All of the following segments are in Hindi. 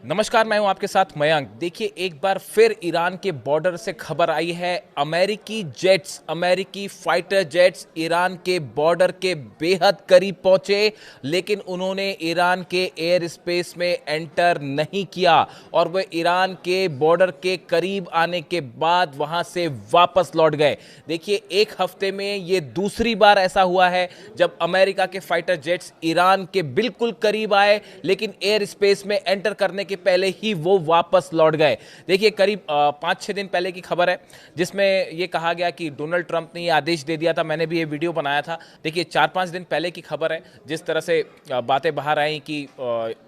नमस्कार, मैं हूं आपके साथ मयंक। देखिए, एक बार फिर ईरान के बॉर्डर से खबर आई है। अमेरिकी फाइटर जेट्स ईरान के बॉर्डर के बेहद करीब पहुंचे, लेकिन उन्होंने ईरान के एयर स्पेस में एंटर नहीं किया और वे ईरान के बॉर्डर के करीब आने के बाद वहां से वापस लौट गए। देखिए, एक हफ्ते में ये दूसरी बार ऐसा हुआ है जब अमेरिका के फाइटर जेट्स ईरान के बिल्कुल करीब आए, लेकिन एयर स्पेस में एंटर करने के पहले ही वो वापस लौट गए। देखिए, करीब 5-6 दिन पहले की खबर है जिसमें ये कहा गया कि डोनाल्ड ट्रंप ने ये आदेश दे दिया था। मैंने भी ये वीडियो बनाया था। देखिए, 4-5 दिन पहले की खबर है जिस तरह से बातें बाहर आई कि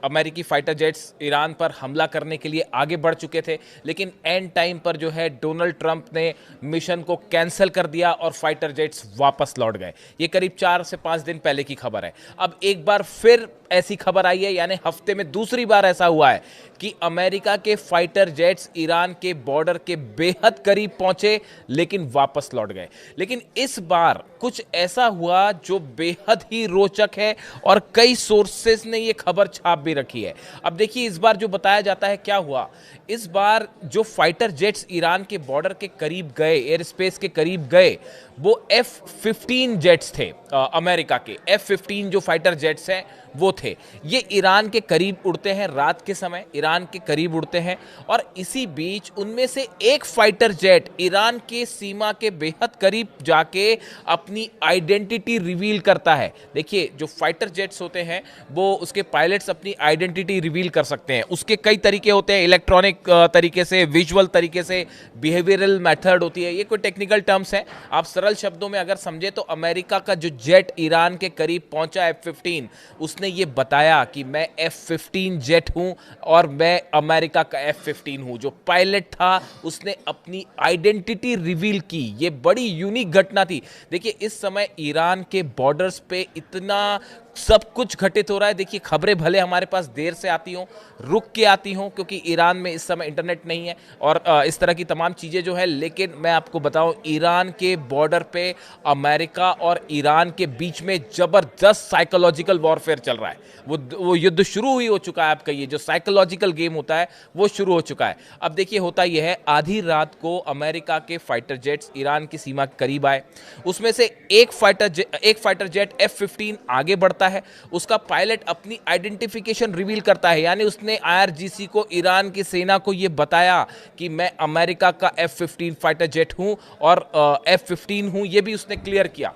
अमेरिकी फाइटर जेट्स ईरान पर हमला करने के लिए आगे बढ़ चुके थे, लेकिन एंड टाइम पर जो है डोनाल्ड ट्रंप ने मिशन को कैंसिल कर दिया और फाइटर जेट्स वापस लौट गए। ये करीब 4 से 5 दिन पहले की खबर है। अब एक बार फिर ऐसी खबर आई है, यानी हफ्ते में दूसरी बार ऐसा हुआ है कि अमेरिका के फाइटर जेट्स ईरान के बॉर्डर के बेहद करीब पहुंचे लेकिन वापस लौट गए। लेकिन इस बार कुछ ऐसा हुआ जो बेहद ही रोचक है और कई सोर्सेस ने यह खबर छाप भी रखी है। अब देखिए, इस बार जो बताया जाता है क्या हुआ। इस बार जो फाइटर जेट्स ईरान के बॉर्डर के करीब गए, एयर स्पेस के करीब गए, वो F-15 जेट्स थे। अमेरिका के F-15 जो फाइटर जेट्स हैं वो थे। ये ईरान के करीब उड़ते हैं, रात के समय ईरान के करीब उड़ते हैं और इसी बीच उनमें से एक फाइटर जेट ईरान के सीमा के बेहद करीब जाके अपनी आइडेंटिटी रिवील करता है। देखिए, जो फाइटर जेट्स होते हैं वो उसके पायलट्स अपनी आइडेंटिटी रिवील कर सकते हैं। उसके कई तरीके होते हैं, इलेक्ट्रॉनिक तरीके से, विजुअल तरीके से, बिहेवियरल मेथड होती है। ये कोई टेक्निकल टर्म्स हैं। आप सरल शब्दों में अगर समझे तो अमेरिका का जो जेट ईरान के करीब पहुंचा F-15, उसने ये बताया कि मैं F-15 जेट हूं और मैं अमेरिका का F-15 हूं। जो पायलट था उसने अपनी आइडेंटिटी रिवील की। ये बड़ी यूनिक घटना थी। देखिए, इस समय ईरान के बॉर्डर्स पे इतना सब कुछ घटित हो रहा है। देखिए, खबरें भले हमारे पास देर से आती हों, रुक के आती हों, क्योंकि ईरान में इस समय इंटरनेट नहीं है और इस तरह की तमाम चीज़ें जो है, लेकिन मैं आपको बताऊं, ईरान के बॉर्डर पे अमेरिका और ईरान के बीच में ज़बरदस्त साइकोलॉजिकल वॉरफेयर चल रहा है। वो युद्ध शुरू ही हो चुका है। आपका ये जो साइकोलॉजिकल गेम होता है वो शुरू हो चुका है। अब देखिए, होता यह है, आधी रात को अमेरिका के फाइटर जेट्स ईरान की सीमा के करीब आए। उसमें से एक फाइटर जेट F-15 आगे बढ़ता है। उसका पायलट अपनी आइडेंटिफिकेशन रिवील करता है, यानी उसने IRGC को, ईरान की सेना को यह बताया कि मैं अमेरिका का F-15 फाइटर जेट हूं और F-15 हूं। यह भी उसने क्लियर किया।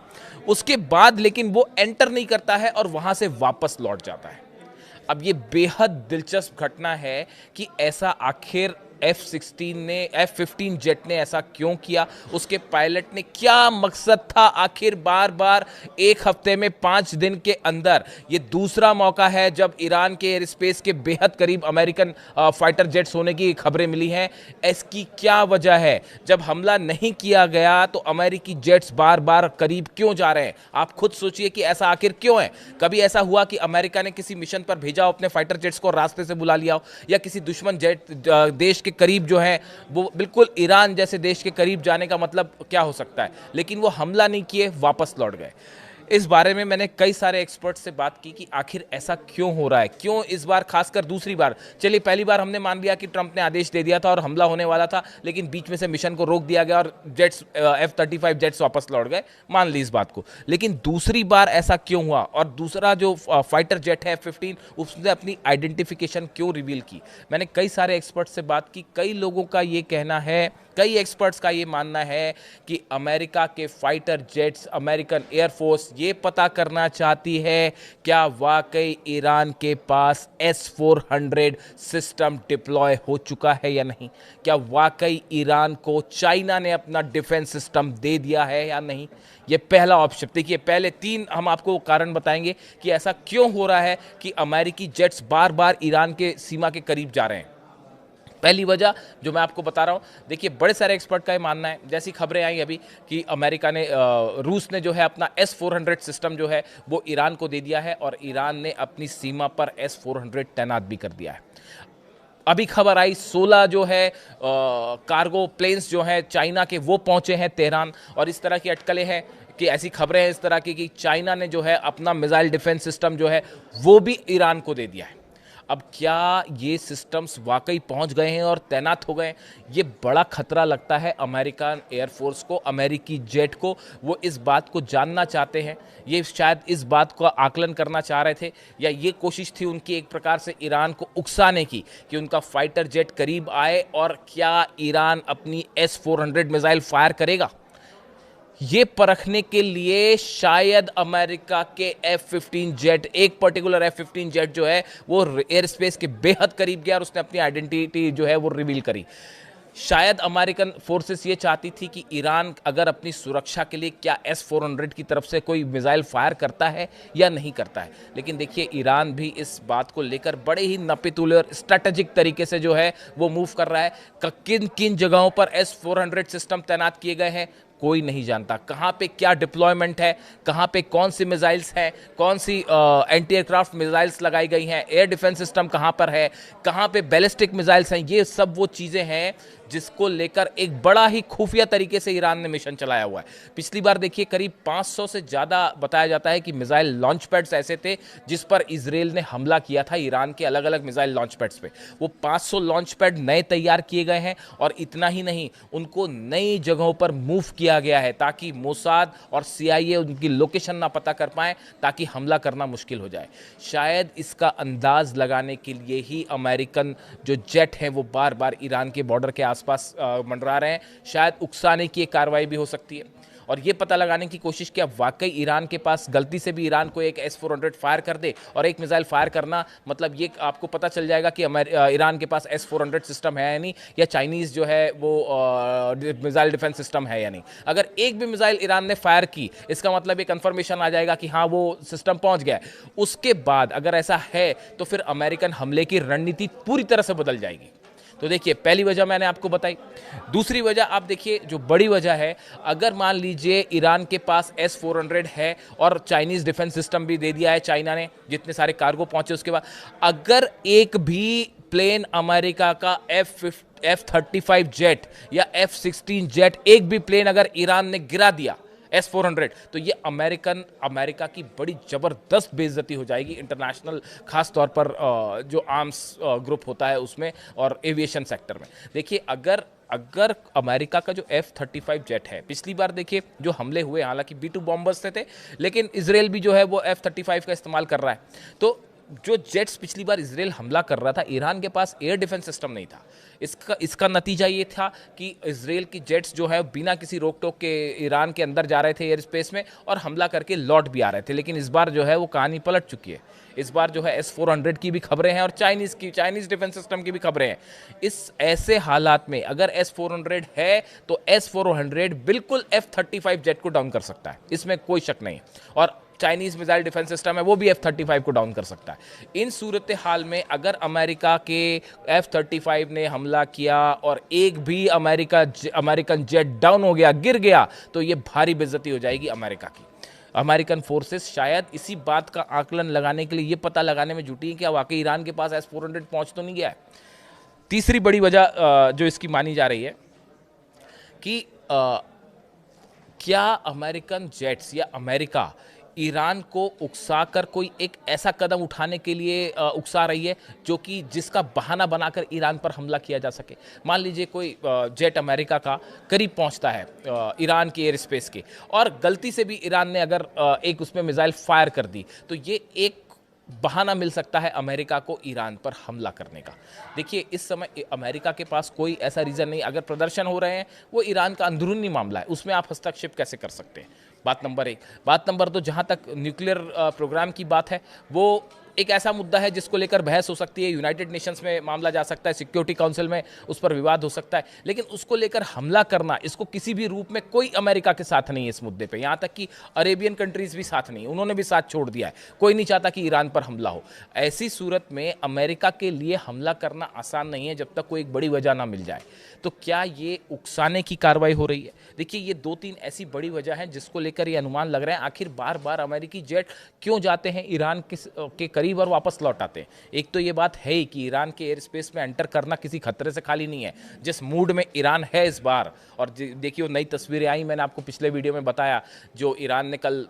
उसके बाद लेकिन वो एंटर नहीं करता है और वहां से वापस लौट जाता है। अब ये बेहद दिलचस्प घटना है कि ऐसा आखिर F-15 जेट ने ऐसा क्यों किया। उसके पायलट ने क्या मकसद था आखिर। बार बार एक हफ्ते में 5 दिन के अंदर ये दूसरा मौका है जब ईरान के एयर स्पेस के बेहद करीब अमेरिकन फाइटर जेट्स होने की खबरें मिली हैं। इसकी क्या वजह है? जब हमला नहीं किया गया तो अमेरिकी जेट्स बार बार करीब क्यों जा रहे हैं? आप खुद सोचिए कि ऐसा आखिर क्यों है। कभी ऐसा हुआ कि अमेरिका ने किसी मिशन पर भेजा हो अपने फाइटर जेट्स को, रास्ते से बुला लिया हो, या किसी दुश्मन जेट देश के करीब जो है वो बिल्कुल ईरान जैसे देश के करीब जाने का मतलब क्या हो सकता है? लेकिन वो हमला नहीं किए, वापस लौट गए। इस बारे में मैंने कई सारे एक्सपर्ट्स से बात की कि आखिर ऐसा क्यों हो रहा है, क्यों इस बार, खासकर दूसरी बार। चलिए, पहली बार हमने मान लिया कि ट्रंप ने आदेश दे दिया था और हमला होने वाला था, लेकिन बीच में से मिशन को रोक दिया गया और जेट्स F-35 जेट्स वापस लौट गए। मान ली इस बात को। लेकिन दूसरी बार ऐसा क्यों हुआ? और दूसरा जो फाइटर जेट है F-15, उसने अपनी आइडेंटिफिकेशन क्यों रिवील की? मैंने कई सारे एक्सपर्ट्स से बात की। कई लोगों का ये कहना है, कई एक्सपर्ट्स का ये मानना है कि अमेरिका के फाइटर जेट्स, अमेरिकन एयरफोर्स ये पता करना चाहती है क्या वाकई ईरान के पास S-400 सिस्टम डिप्लॉय हो चुका है या नहीं। क्या वाकई ईरान को चाइना ने अपना डिफेंस सिस्टम दे दिया है या नहीं। ये पहला ऑप्शन। देखिए, पहले 3 हम आपको कारण बताएंगे कि ऐसा क्यों हो रहा है कि अमेरिकी जेट्स बार बार ईरान के सीमा के करीब जा रहे हैं। पहली वजह जो मैं आपको बता रहा हूं, देखिए, बड़े सारे एक्सपर्ट का ये मानना है, जैसी खबरें आई अभी कि अमेरिका ने, रूस ने जो है अपना S-400 सिस्टम जो है वो ईरान को दे दिया है और ईरान ने अपनी सीमा पर S-400 तैनात भी कर दिया है। अभी खबर आई 16 जो है कार्गो प्लेन्स जो है चाइना के, वो पहुंचे हैं तेहरान। और इस तरह की अटकलें हैं कि ऐसी खबरें हैं इस तरह की कि चाइना ने जो है अपना मिसाइल डिफेंस सिस्टम जो है वो भी ईरान को दे दिया है। अब क्या ये सिस्टम्स वाकई पहुंच गए हैं और तैनात हो गए हैं? ये बड़ा खतरा लगता है अमेरिकन एयरफोर्स को, अमेरिकी जेट को। वो इस बात को जानना चाहते हैं, ये शायद इस बात का आकलन करना चाह रहे थे, या ये कोशिश थी उनकी एक प्रकार से ईरान को उकसाने की कि उनका फाइटर जेट करीब आए और क्या ईरान अपनी S-400 मिसाइल फायर करेगा। ये परखने के लिए शायद अमेरिका के F-15 जेट, एक पर्टिकुलर F-15 जेट जो है वो एयर स्पेस के बेहद करीब गया और उसने अपनी आइडेंटिटी जो है वो रिवील करी। शायद अमेरिकन फोर्सेस ये चाहती थी कि ईरान अगर अपनी सुरक्षा के लिए क्या S-400 की तरफ से कोई मिसाइल फायर करता है या नहीं करता है। लेकिन देखिए, ईरान भी इस बात को लेकर बड़े ही नपीतुले और स्ट्रैटेजिक तरीके से जो है वो मूव कर रहा है। किन किन जगहों पर S-400 सिस्टम तैनात किए गए हैं कोई नहीं जानता, कहाँ पे क्या डिप्लॉयमेंट है, कहाँ पे कौन सी मिसाइल्स हैं, कौन सी एंटी एयरक्राफ्ट मिसाइल्स लगाई गई हैं, एयर डिफेंस सिस्टम कहाँ पर है, कहाँ पे बैलिस्टिक मिसाइल्स हैं। ये सब वो चीज़ें हैं जिसको लेकर एक बड़ा ही खुफिया तरीके से ईरान ने मिशन चलाया हुआ है। पिछली बार देखिए करीब 500 से ज़्यादा बताया जाता है कि मिसाइल लॉन्च पैड्स ऐसे थे जिस पर इजराइल ने हमला किया था ईरान के अलग अलग मिसाइल लॉन्च पैड्स पे। वो 500 लॉन्च पैड नए तैयार किए गए हैं और इतना ही नहीं, उनको नई जगहों पर मूव किया गया है ताकि मोसाद और CIA उनकी लोकेशन ना पता कर पाएं, ताकि हमला करना मुश्किल हो जाए। शायद इसका अंदाज लगाने के लिए ही अमेरिकन जो जेट हैं वो बार बार ईरान के बॉर्डर के आसपास मंडरा रहे हैं। शायद उकसाने की एक कार्रवाई भी हो सकती है और ये पता लगाने की कोशिश कि अब वाकई ईरान के पास गलती से भी ईरान को एक S-400 फायर कर दे, और एक मिसाइल फायर करना मतलब ये आपको पता चल जाएगा कि ईरान के पास S-400 सिस्टम है या नहीं, या चाइनीज़ जो है वो मिसाइल डिफेंस सिस्टम है या नहीं। अगर एक भी मिसाइल ईरान ने फायर की, इसका मतलब ये कंफर्मेशन आ जाएगा कि हाँ वो सिस्टम पहुंच गया है। उसके बाद अगर ऐसा है तो फिर अमेरिकन हमले की रणनीति पूरी तरह से बदल जाएगी। तो देखिए, पहली वजह मैंने आपको बताई। दूसरी वजह आप देखिए, जो बड़ी वजह है, अगर मान लीजिए ईरान के पास S-400 है और चाइनीज़ डिफेंस सिस्टम भी दे दिया है चाइना ने, जितने सारे कार्गो पहुंचे उसके बाद, अगर एक भी प्लेन अमेरिका का F-35 जेट या F-16 जेट, एक भी प्लेन अगर ईरान ने गिरा दिया S-400, तो ये अमेरिका की बड़ी ज़बरदस्त बेइज्जती हो जाएगी इंटरनेशनल, खास तौर पर जो आर्म्स ग्रुप होता है उसमें और एविएशन सेक्टर में। देखिए, अगर अमेरिका का जो F-35 जेट है, पिछली बार देखिए जो हमले हुए, हालांकि B-2 बॉम्बर्स से थे, लेकिन इजराइल भी जो है वो F-35 का इस्तेमाल कर रहा है। तो जो जेट्स पिछली बार इजराइल हमला कर रहा था, ईरान के पास एयर डिफेंस सिस्टम नहीं था। इसका नतीजा ये था कि इजराइल की जेट्स जो है बिना किसी रोक टोक के ईरान के अंदर जा रहे थे एयर स्पेस में और हमला करके लौट भी आ रहे थे। लेकिन इस बार जो है वो कहानी पलट चुकी है। इस बार जो है S-400 की भी खबरें हैं और चाइनीज़ डिफेंस सिस्टम की भी खबरें हैं। इस ऐसे हालात में अगर S-400 है तो S-400 बिल्कुल F-35 जेट को डाउन कर सकता है, इसमें कोई शक नहीं। और चाइनीज़ मिसाइल डिफेंस सिस्टम है वो भी F-35 को डाउन कर सकता है। इन सूरत हाल में अगर अमेरिका के F-35 ने हमला किया और एक भी अमेरिकन जेट डाउन हो गया, गिर गया, तो ये भारी बेइज्जती हो जाएगी अमेरिका की। अमेरिकन फोर्सेस शायद इसी बात का आकलन लगाने के लिए ये पता लगाने में जुटी है कि वाकई ईरान के पास S-400 पहुंच तो नहीं गया है। तीसरी बड़ी वजह जो इसकी मानी जा रही है कि क्या अमेरिकन जेट्स या अमेरिका ईरान को उकसाकर कोई एक ऐसा कदम उठाने के लिए उकसा रही है जो कि जिसका बहाना बनाकर ईरान पर हमला किया जा सके। मान लीजिए कोई जेट अमेरिका का करीब पहुंचता है ईरान के एयर स्पेस के, और गलती से भी ईरान ने अगर एक उसमें मिसाइल फायर कर दी, तो ये एक बहाना मिल सकता है अमेरिका को ईरान पर हमला करने का। देखिए, इस समय अमेरिका के पास कोई ऐसा रीज़न नहीं। अगर प्रदर्शन हो रहे हैं वो ईरान का अंदरूनी मामला है, उसमें आप हस्तक्षेप कैसे कर सकते हैं, बात नंबर एक। बात नंबर दो, जहाँ तक न्यूक्लियर प्रोग्राम की बात है, वो एक ऐसा मुद्दा है जिसको लेकर बहस हो सकती है, यूनाइटेड नेशंस में मामला जा सकता है, सिक्योरिटी काउंसिल में उस पर विवाद हो सकता है, लेकिन उसको लेकर हमला करना, इसको किसी भी रूप में कोई अमेरिका के साथ नहीं है इस मुद्दे पे। यहाँ तक कि अरेबियन कंट्रीज भी साथ नहीं, उन्होंने भी साथ छोड़ दिया है। कोई नहीं चाहता कि ईरान पर हमला हो। ऐसी सूरत में अमेरिका के लिए हमला करना आसान नहीं है जब तक कोई एक बड़ी वजह ना मिल जाए। तो क्या ये उकसाने की कार्रवाई हो रही है? देखिए, ये 2-3 ऐसी बड़ी वजह हैं जिसको लेकर ये अनुमान लग रहे हैं आखिर बार बार अमेरिकी जेट क्यों जाते हैं ईरान के करीब और वापस लौट आते हैं। एक तो ये बात है ही कि ईरान के एयर स्पेस में एंटर करना किसी खतरे से खाली नहीं है, जिस मूड में ईरान है इस बार। और देखिए वो नई तस्वीरें आई, मैंने आपको पिछले वीडियो में बताया, जो ईरान ने कल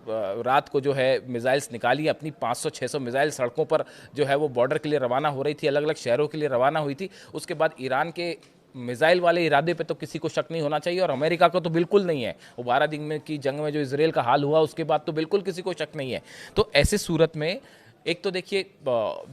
रात को जो है मिसाइल्स निकाली, अपनी 500-600 मिसाइल सड़कों पर जो है वो बॉर्डर के लिए रवाना हो रही थी, अलग अलग शहरों के लिए रवाना हुई थी। उसके बाद ईरान के मिसाइल वाले इरादे पे तो किसी को शक नहीं होना चाहिए, और अमेरिका को तो बिल्कुल नहीं है। वो 12 दिन में की जंग में जो इसराइल का हाल हुआ उसके बाद तो बिल्कुल किसी को शक नहीं है। तो ऐसे सूरत में एक तो देखिए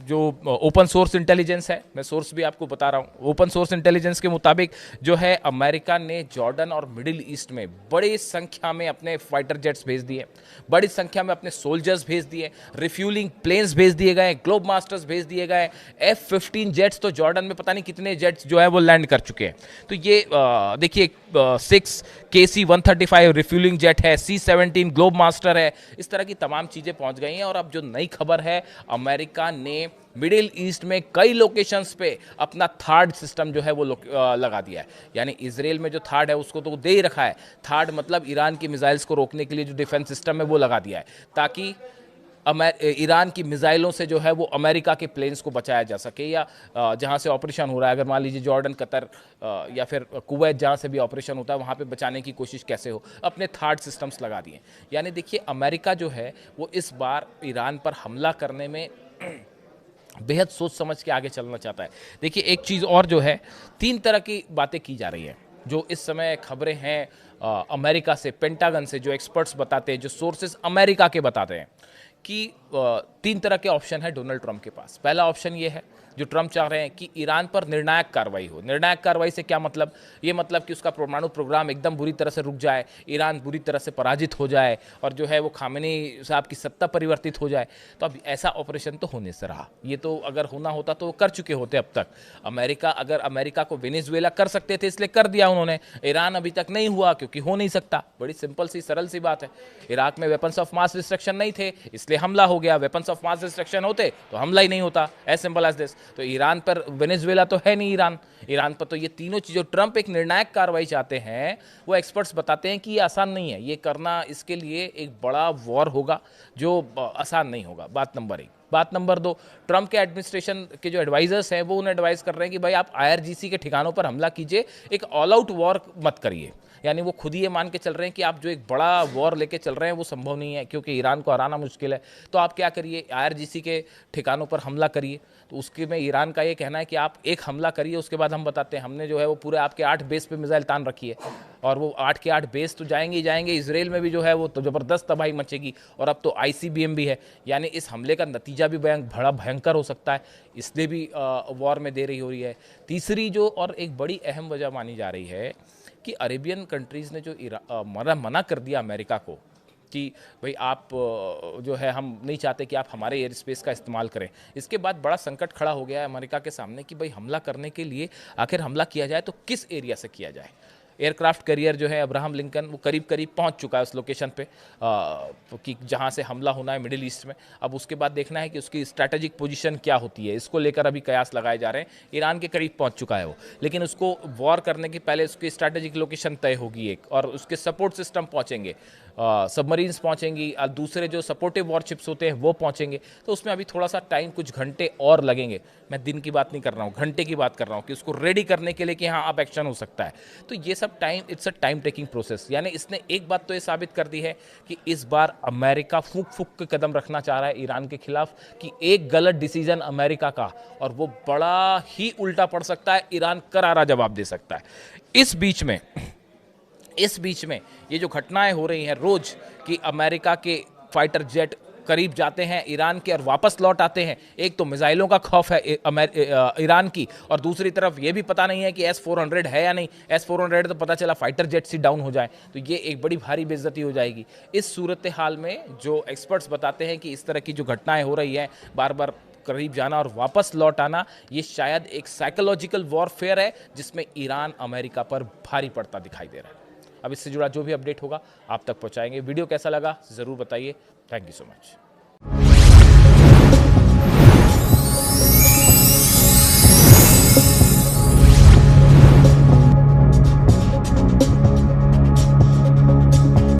जो ओपन सोर्स इंटेलिजेंस है, मैं सोर्स भी आपको बता रहा हूँ, ओपन सोर्स इंटेलिजेंस के मुताबिक जो है अमेरिका ने जॉर्डन और मिडिल ईस्ट में बड़ी संख्या में अपने फाइटर जेट्स भेज दिए, बड़ी संख्या में अपने सोल्जर्स भेज दिए, रिफ्यूलिंग प्लेन्स भेज दिए गए, ग्लोब मास्टर्स भेज दिए गए, F-15 जेट्स, तो जॉर्डन में पता नहीं कितने जेट्स जो है वो लैंड कर चुके हैं। तो ये देखिए 6 KC-135 रिफ्यूलिंग जेट है, C-17 ग्लोब मास्टर है, इस तरह की तमाम चीज़ें पहुंच गई हैं। और अब जो नई खबर है, अमेरिका ने मिडिल ईस्ट में कई लोकेशंस पे अपना थर्ड सिस्टम जो है वो लगा दिया है। यानी इसराइल में जो थर्ड है उसको तो दे ही रखा है, थर्ड मतलब ईरान की मिसाइल्स को रोकने के लिए जो डिफेंस सिस्टम है वो लगा दिया है, ताकि ईरान की मिसाइलों से जो है वो अमेरिका के प्लेन्स को बचाया जा सके, या जहां से ऑपरेशन हो रहा है, अगर मान लीजिए जॉर्डन, कतर या फिर कुवैत, जहां से भी ऑपरेशन होता है वहां पे बचाने की कोशिश कैसे हो, अपने थर्ड सिस्टम्स लगा दिए। यानी देखिए अमेरिका जो है वो इस बार ईरान पर हमला करने में बेहद सोच समझ के आगे चलना चाहता है। देखिए एक चीज़ और जो है, 3 तरह की बातें की जा रही हैं जो इस समय खबरें हैं अमेरिका से, पेंटागन से, जो एक्सपर्ट्स बताते हैं, जो सोर्सेस अमेरिका के बताते हैं कि 3 तरह के ऑप्शन है डोनाल्ड ट्रंप के पास। पहला ऑप्शन ये है जो ट्रंप चाह रहे हैं कि ईरान पर निर्णायक कार्रवाई हो। निर्णायक कार्रवाई से क्या मतलब? ये मतलब कि उसका परमाणु प्रोग्राम एकदम बुरी तरह से रुक जाए, ईरान बुरी तरह से पराजित हो जाए और जो है वो खामेनी साहब की सत्ता परिवर्तित हो जाए। तो अब ऐसा ऑपरेशन तो होने से रहा, ये तो अगर होना होता तो कर चुके होते अब तक। अमेरिका को वेनेजुएला कर सकते थे इसलिए कर दिया उन्होंने, ईरान अभी तक नहीं हुआ क्योंकि हो नहीं सकता। बड़ी सिंपल सी सरल सी बात है। इराक में वेपन्स ऑफ मास डिस्ट्रक्शन नहीं थे इसलिए हमला हो गया, वेपन्स ऑफ मास डिस्ट्रक्शन होते तो हमला ही नहीं होता, एज सिंपल एज दिस। तो ईरान पर, वेनेजुएला तो है नहीं ईरान पर, तो ये तीनों चीज़ों, ट्रंप एक निर्णायक कार्रवाई चाहते हैं। वो एक्सपर्ट्स बताते हैं कि ये आसान नहीं है, ये करना, इसके लिए एक बड़ा वॉर होगा जो आसान नहीं होगा। बात नंबर 1। बात नंबर 2, ट्रंप के एडमिनिस्ट्रेशन के जो एडवाइजर्स हैं वो उन्हें एडवाइस कर रहे हैं कि भाई आप IRGC के ठिकानों पर हमला कीजिए, एक ऑल आउट वॉर मत करिए। यानी वो खुद ही ये मान के चल रहे हैं कि आप जो एक बड़ा वॉर लेके चल रहे हैं वो संभव नहीं है क्योंकि ईरान को हराना मुश्किल है। तो आप क्या करिए, IRGC के ठिकानों पर हमला करिए। तो उसके में ईरान का ये कहना है कि आप एक हमला करिए, उसके बाद हम बताते हैं। हमने जो है वो पूरे आपके 8 बेस पे मिसाइल तान रखी है और वो 8 के 8 बेस तो जाएंगे ही जाएंगे। इसराइल में भी जो है वो तो ज़बरदस्त तबाही मचेगी और अब तो ICBM भी है। यानी इस हमले का नतीजा भी बड़ा भयंकर हो सकता है, इसलिए भी वॉर में देरी हो रही है। तीसरी जो और एक बड़ी अहम वजह मानी जा रही है कि अरेबियन कंट्रीज़ ने जो मना कर दिया अमेरिका को कि भाई आप जो है, हम नहीं चाहते कि आप हमारे एयर स्पेस का इस्तेमाल करें। इसके बाद बड़ा संकट खड़ा हो गया है अमेरिका के सामने कि भाई हमला करने के लिए आखिर हमला किया जाए तो किस एरिया से किया जाए। एयरक्राफ्ट कैरियर जो है अब्राहम लिंकन वो करीब करीब पहुंच चुका है उस लोकेशन पे कि जहां से हमला होना है मिडिल ईस्ट में। अब उसके बाद देखना है कि उसकी स्ट्रैटेजिक पोजीशन क्या होती है, इसको लेकर अभी कयास लगाए जा रहे हैं। ईरान के करीब पहुंच चुका है वो, लेकिन उसको वॉर करने के पहले उसकी स्ट्रैटेजिक लोकेशन तय होगी एक, और उसके सपोर्ट सिस्टम पहुंचेंगे, सबमरीन्स पहुंचेंगी, दूसरे जो सपोर्टिव वॉरशिप्स होते हैं वो पहुंचेंगे। तो उसमें अभी थोड़ा सा टाइम, कुछ घंटे और लगेंगे। मैं दिन की बात नहीं कर रहा हूँ, घंटे की बात कर रहा हूँ कि उसको रेडी करने के लिए कि हाँ अब एक्शन हो सकता है। तो ये सब time, it's a time taking process. यानी इसने एक बात तो ये साबित कर दी है कि इस बार अमेरिका फूक फूक के कदम रखना चाह रहा है ईरान के खिलाफ, कि एक गलत डिसीजन अमेरिका का और वो बड़ा ही उल्टा पड़ सकता है, ईरान करारा जवाब दे सकता है। इस बीच में ये जो घटनाएं हो रही हैं रोज कि अमेरिका के फाइटर जेट करीब जाते हैं ईरान के और वापस लौट आते हैं, एक तो मिसाइलों का खौफ है ईरान की, और दूसरी तरफ ये भी पता नहीं है कि S-400 है या नहीं। S-400 तो पता चला फाइटर जेट्स ही डाउन हो जाए तो ये एक बड़ी भारी बेइज्जती हो जाएगी। इस सूरत हाल में जो एक्सपर्ट्स बताते हैं कि इस तरह की जो घटनाएं हो रही हैं, बार बार करीब जाना और वापस लौट आना, ये शायद एक साइकोलॉजिकल वॉरफेयर है जिसमें ईरान अमेरिका पर भारी पड़ता दिखाई दे रहा है। अब इससे जुड़ा जो भी अपडेट होगा आप तक पहुंचाएंगे। वीडियो कैसा लगा ज़रूर बताइए। Thank you so much.